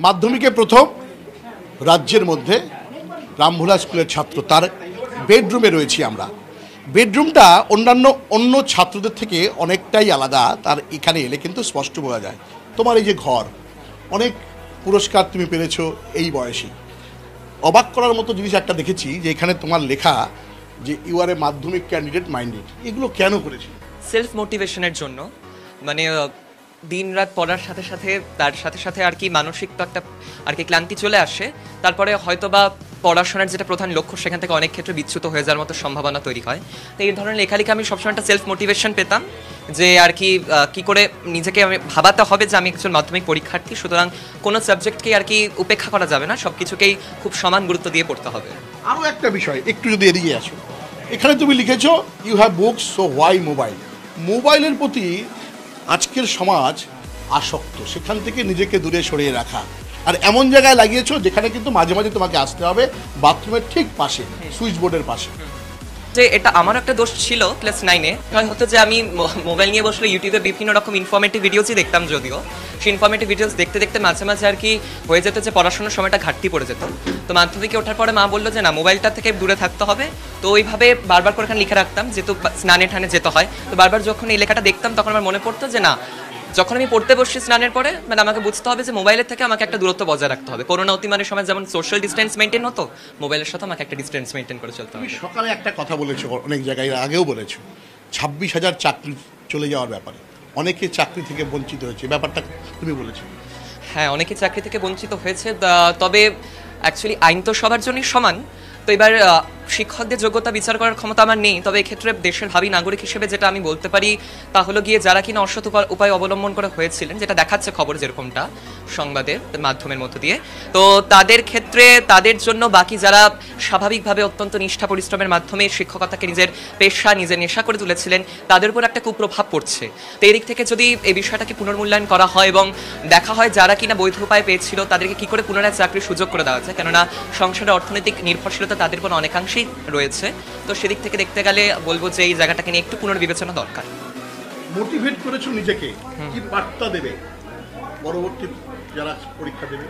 মাধ্যমিকে প্রথম রাজ্যের মধ্যে রামভোলা স্কুলের ছাত্র, তার বেডরুমে রয়েছি আমরা। বেডরুমটা অন্য ছাত্রদের থেকে অনেকটাই আলাদা, তার এখানে এলে কিন্তু স্পষ্ট বোঝা যায়। তোমার এই যে ঘর, অনেক পুরস্কার তুমি পেরেছো এই বয়সে। অবাক করার মতো জিনিস একটা দেখেছি যে এখানে তোমার লেখা যে ইউ আর এ মাধ্যমিক ক্যান্ডিডেট মাইন্ডেড। এগুলো কেন করেছি? সেলফ মোটিভেশনের জন্য, মানে দিন রাত পড়ার সাথে সাথে তার সাথে সাথে আর কি মানসিক তো একটা আর কি ক্লান্তি চলে আসে, তারপরে হয়তো বা পড়াশোনার যেটা প্রধান লক্ষ্য সেখান থেকে অনেক ক্ষেত্রে বিচ্যুত হয়ে যাওয়ার মতো সম্ভাবনা তৈরি হয়। তো এই ধরনের লেখালেখি আমি সবসময় একটা সেলফ মোটিভেশন পেতাম যে আর কি কী করে নিজেকে আমি ভাবাতে হবে যে আমি একজন মাধ্যমিক পরীক্ষার্থী, সুতরাং কোনো সাবজেক্টকেই আর কি উপেক্ষা করা যাবে না, সব কিছুকেই খুব সমান গুরুত্ব দিয়ে পড়তে হবে। আরও একটা বিষয়, একটু যদি এড়িয়ে আসো, এখানে তুমি লিখেছো you have books so why mobile. মোবাইলের প্রতি আজকের সমাজ আসক্ত, সেখান থেকে নিজেকে দূরে সরিয়ে রাখা। আর এমন জায়গায় লাগিয়েছো যেখানে কিন্তু মাঝে মাঝে তোমাকে আসতে হবে, বাথরুমের ঠিক পাশে, সুইচ বোর্ডের পাশে। যে এটা আমার একটা দোষ ছিল ক্লাস 9-এ, হতো যে আমি মোবাইল নিয়ে বসলে ইউটিউবে বিভিন্ন রকম ইনফরমেটিভ ভিডিওসই দেখতাম, যদিও সেই ইনফরমেটিভ ভিডিওস দেখতে দেখতে মাঝে মাঝে আর কি হয়ে যেত যে পড়াশোনার সময়টা ঘাটতি পড়ে যেত। তো মাধ্যমিকে ওঠার পরে মা বললো যে না, মোবাইলটা থেকে দূরে থাকতে হবে। তো ওইভাবে বারবার করে এখানে লিখে রাখতাম, যেহেতু স্নানে ঠানে যেতে হয়। তো বারবার যখন এই লেখাটা দেখতাম তখন আমার মনে পড়তো যে না, যখন আমি পড়তে বসছি স্নানের পরে, মানে আমাকে বুঝতে হবে যে মোবাইলের থেকে আমাকে একটা দূরত্ব বজায় রাখতে হবে। করোনা অতিমারের সময় যেমন সোশ্যাল ডিস্টেন্স মেনটেন হতো, মোবাইলের সাথে আমাকে একটা ডিস্টেন্স মেনটেন করে চলতে হবে। তুমি সকালে একটা কথা বলেছো, অনেক জায়গায় আগেও বলেছো, 26,000 চাকরি চলে যাওয়ার ব্যাপারে, অনেকে চাকরি থেকে বঞ্চিত হয়েছে, ব্যাপারটা তুমি বলেছো। হ্যাঁ, অনেকে চাকরি থেকে বঞ্চিত হয়েছে, তবে অ্যাকচুয়ালি আইন তো সবার জন্যই সমান। তো এবার শিক্ষকদের যোগ্যতা বিচার করার ক্ষমতা আমার নেই, তবে এক্ষেত্রে দেশের ভাবী নাগরিক হিসেবে যেটা আমি বলতে পারি তা হলো গিয়ে যারা কিনা অসৎ উপায় অবলম্বন করে হয়েছিলেন, যেটা দেখাচ্ছে খবর যেরকমটা সংবাদের মাধ্যমের মধ্য দিয়ে, তো তাদের ক্ষেত্রে তাদের জন্য বাকি যারা স্বাভাবিকভাবে অত্যন্ত নিষ্ঠা পরিশ্রমের মাধ্যমে শিক্ষকতাকে নিজের পেশা, নিজের নেশা করে তুলেছিলেন, তাদের উপর একটা কুপ্রভাব পড়ছে। তো এদিক থেকে যদি এই বিষয়টাকে পুনর্মূল্যায়ন করা হয় এবং দেখা হয় যারা কিনা বৈধ উপায় পেয়েছিল তাদেরকে কী করে পুনরায় চাকরির সুযোগ করে দেওয়া যায়, কেননা সংসারের অর্থনৈতিক নির্ভরশীলতা তাদের কোনো অনেকাংশেই রয়েছে। তো সেদিক থেকে দেখতে গেলে বলবো যে এই জায়গাটাকে নিয়ে একটু পুনর্বিবেচনা দরকার। মোটিভেট করেছো নিজেকে, কি বার্তা দেবে পরবর্তী যারা পরীক্ষা দেবে?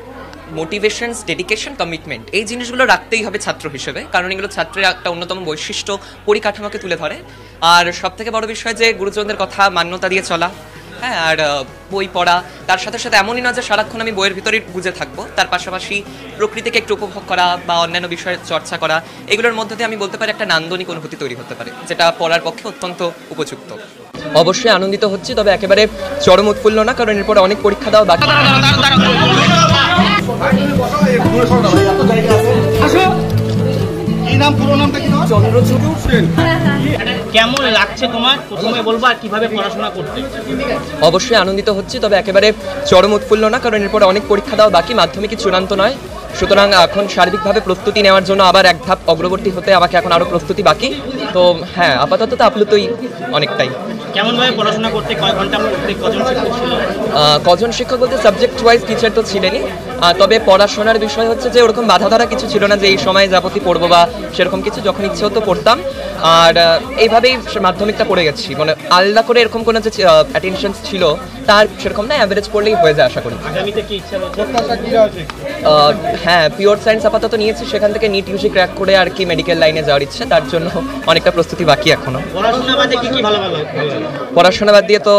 মোটিভেশনস, ডেডিকেশন, কমিটমেন্ট, এই জিনিসগুলো রাখতেই হবে ছাত্র হিসেবে, কারণ এগুলো ছাত্রের একটা অন্যতম বৈশিষ্ট্য, পরিকাঠামোকে তুলে ধরে। আর সব থেকে বড় বিষয় যে গুরুজনদের কথা মান্যতা দিয়ে চলা, হ্যাঁ, আর বই পড়া, তার সাথে সাথে এমনই না যে সারাক্ষণ আমি বইয়ের ভিতরেই গুজে থাকবো, তার পাশাপাশি প্রকৃতিকে একটু উপভোগ করা বা অন্যান্য বিষয়ে চর্চা করা, এগুলোর মধ্যে দিয়ে আমি বলতে পারি একটা নান্দনিক অনুভূতি তৈরি হতে পারে, যেটা পড়ার পক্ষে অত্যন্ত উপযুক্ত। অবশ্যই আনন্দিত হচ্ছি, তবে একেবারে চরম উৎফুল্ল না, কারণ এরপরে অনেক পরীক্ষা দেওয়া বাকি। কেমন লাগছে তোমার, প্রথমে বলবো, আর কিভাবে পড়াশোনা করতে? অবশ্যই আনন্দিত হচ্ছি, তবে একেবারে চরম উৎফুল্ল না, কারণ এরপরে অনেক পরীক্ষা দেওয়া বাকি, মাধ্যমিক চূড়ান্ত নয়। সুতরাং এখন সার্বিকভাবে প্রস্তুতি নেওয়ার জন্য আবার এক ধাপ অগ্রবর্তী হতে আমাকে এখন আরও প্রস্তুতি বাকি। তো হ্যাঁ, আপাতত তো আপ্লুতই অনেকটাই। কেমনভাবে পড়াশোনা করতে, কয় ঘন্টা পড়তে, কজন শিক্ষক ছিল? কজন শিক্ষক বলতে সাবজেক্ট ওয়াইজ টিচার তো ছিলেনই, তবে পড়াশোনার বিষয় হচ্ছে যে ওরকম বাধা ধরা কিছু ছিল না যে এই সময় যাবতী পড়বো বা সেরকম কিছু, যখন ইচ্ছে হতো পড়তাম। আর এইভাবেই মাধ্যমিকটা পড়ে গেছি, মানে আলাদা করে এরকম কোনো যে অ্যাটেনশন ছিল তার সেরকম না, অ্যাভারেজ পড়লেই হয়ে যায় আশা করি। আগামীতে কি ইচ্ছা রয়েছে? হ্যাঁ, পিওর সায়েন্স আপাতত নিয়েছি, সেখান থেকে নিট ইউজি ক্র্যাক করে আর কি মেডিকেল লাইনে যাওয়ার ইচ্ছে, তার জন্য অনেকটা প্রস্তুতি বাকি এখনো। পড়াশোনা বাদে কি কি ভালো? পড়াশোনা বাদ দিয়ে তো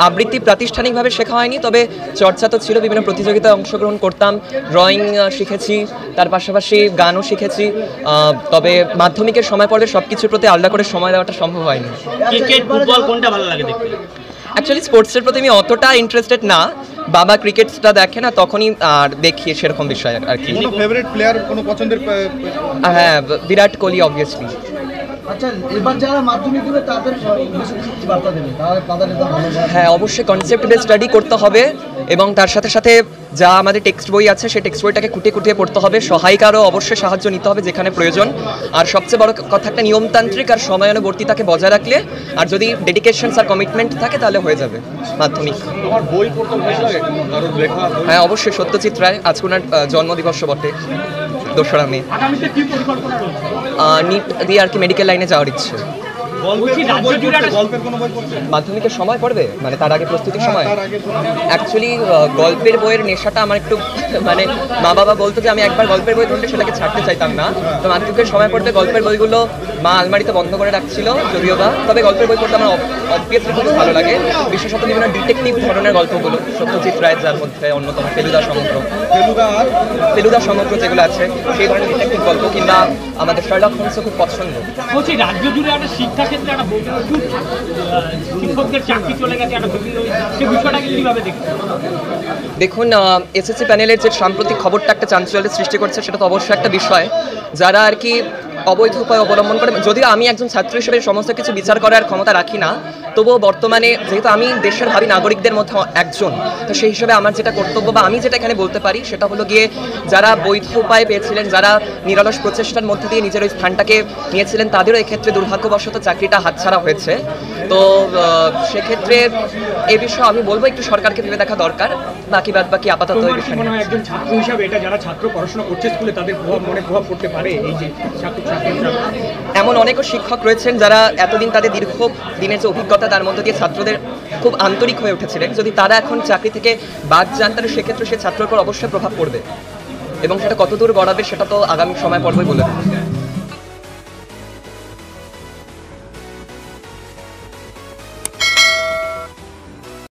আবৃত্তি প্রাতিষ্ঠানিকভাবে শেখা হয়নি, তবে চর্চা তো ছিল, বিভিন্ন প্রতিযোগিতায় অংশগ্রহণ করতাম, ড্রয়িং শিখেছি, তার পাশাপাশি গানও শিখেছি। তবে মাধ্যমিকের সময় পড়লে সব কিছুর প্রতি আলাদা করে সময় দেওয়াটা সম্ভব হয়নি। ক্রিকেট, ফুটবল কোনটা ভালো লাগে দেখতে? অ্যাকচুয়ালি স্পোর্টসের প্রতি আমি অতটা ইন্টারেস্টেড না, বাবা ক্রিকেটটা দেখে না তখনই আর দেখি সেরকম বিষয় আর কি। কোনো ফেভারিট প্লেয়ার, কোনো পছন্দের? হ্যাঁ, বিরাট কোহলি অবভিয়াসলি। আচ্ছা, এবার যারা মাধ্যমিক দেবে তাদের কি বার্তা দেবে? হ্যাঁ, অবশ্যই কনসেপ্ট বেস স্টাডি করতে হবে এবং তার সাথে সাথে যা আমাদের টেক্সট বই আছে সেই টেক্সট বইটাকে খুঁটিয়ে খুঁটিয়ে পড়তে হবে, সহায়িকারও অবশ্যই সাহায্য নিতে হবে যেখানে প্রয়োজন। আর সবচেয়ে বড় কথা, একটা নিয়মতান্ত্রিক আর সময়ানুবর্তিতাকে বজায় রাখলে আর যদি ডেডিকেশনস আর কমিটমেন্ট থাকে তাহলে হয়ে যাবে মাধ্যমিক। হ্যাঁ, অবশ্যই সত্যজিৎ রায়, আজকে ওনার জন্মদিবস বটে, 2রা মে। নিট দিয়ে আর কি মেডিকেল লাইনে যাওয়ার ইচ্ছে। বলছি রাজ্য জুড়ে একটা মাধ্যমিকের সময় পড়বে, মানে তার আগে প্রস্তুতির সময়। অ্যাকচুয়ালি গল্পের বইয়ের নেশাটা আমার একটু মানে মা বাবা বলতো যে আমি একবার গল্পের বই ধরলে সেটাকে ছাড়তে চাইতাম না। তো মাধ্যমিকের সময় পড়তে গল্পের বইগুলো মা আলমারিতে বন্ধ করে রাখছিল যদিও বা, তবে গল্পের বই পড়তে আমার অবভিয়াসলি খুব ভালো লাগে, বিশেষত বিভিন্ন ডিটেকটিভ ধরনের গল্পগুলো, সত্যজিৎ রায় যার মধ্যে অন্যতম ফেলুদা সমগ্র যেগুলো আছে সেই ধরনের ডিটেকটিভ গল্প, কিংবা আমাদের শার্লক হোমসও খুব পছন্দ। বলছি রাজ্য জুড়ে একটা শিক্ষা ক্ষেত্রে একটা শিক্ষকদের চাকরি চলে গেছে, একটা সে বিষয়টাকে কিভাবে দেখতে? দেখুন, এসএসসি প্যানেলের যে সাম্প্রতিক খবরটা একটা চাঞ্চল্যের সৃষ্টি করছে, সেটা তো অবশ্যই একটা বিষয়। যারা আর কি অবৈধ উপায় অবলম্বন করে, যদিও আমি একজন ছাত্র হিসেবে সমস্ত কিছু বিচার করার ক্ষমতা রাখি না, তবুও বর্তমানে যেহেতু আমি দেশের ভাবী নাগরিকদের মধ্যে একজন, তো সেই হিসেবে আমার যেটা কর্তব্য বা আমি যেটা এখানে বলতে পারি সেটা হলো গিয়ে যারা বৈধ উপায় পেয়েছিলেন, যারা নিরলস প্রচেষ্টার মধ্যে দিয়ে নিজের ওই স্থানটাকে নিয়েছিলেন, তাদেরও এক্ষেত্রে দুর্ভাগ্যবশত চাকরিটা হাতছাড়া হয়েছে। তো সেক্ষেত্রে এ বিষয়ে আমি বলবো একটু সরকারকে ভেবে দেখা দরকার, বাকি আপাতত এই বিষয় নিয়ে। একজন ছাত্র হিসাবে এটা যারা ছাত্র পড়াশোনা করছে স্কুলে তাদের প্রভাব পড়তে পারে, এই যে এমন অনেকও শিক্ষক রয়েছেন যারা এতদিন তাদের দীর্ঘ দিনের যে অভিজ্ঞতা তার মধ্যে দিয়ে ছাত্রদের খুব আন্তরিক হয়ে উঠেছিলেন, যদি তারা এখন চাকরি থেকে বাদ যান তাহলে সেক্ষেত্রে সে ছাত্রের উপর অবশ্যই প্রভাব পড়বে, এবং সেটা কতদূর গড়াবে সেটা তো আগামী সময় পর্বই বলে।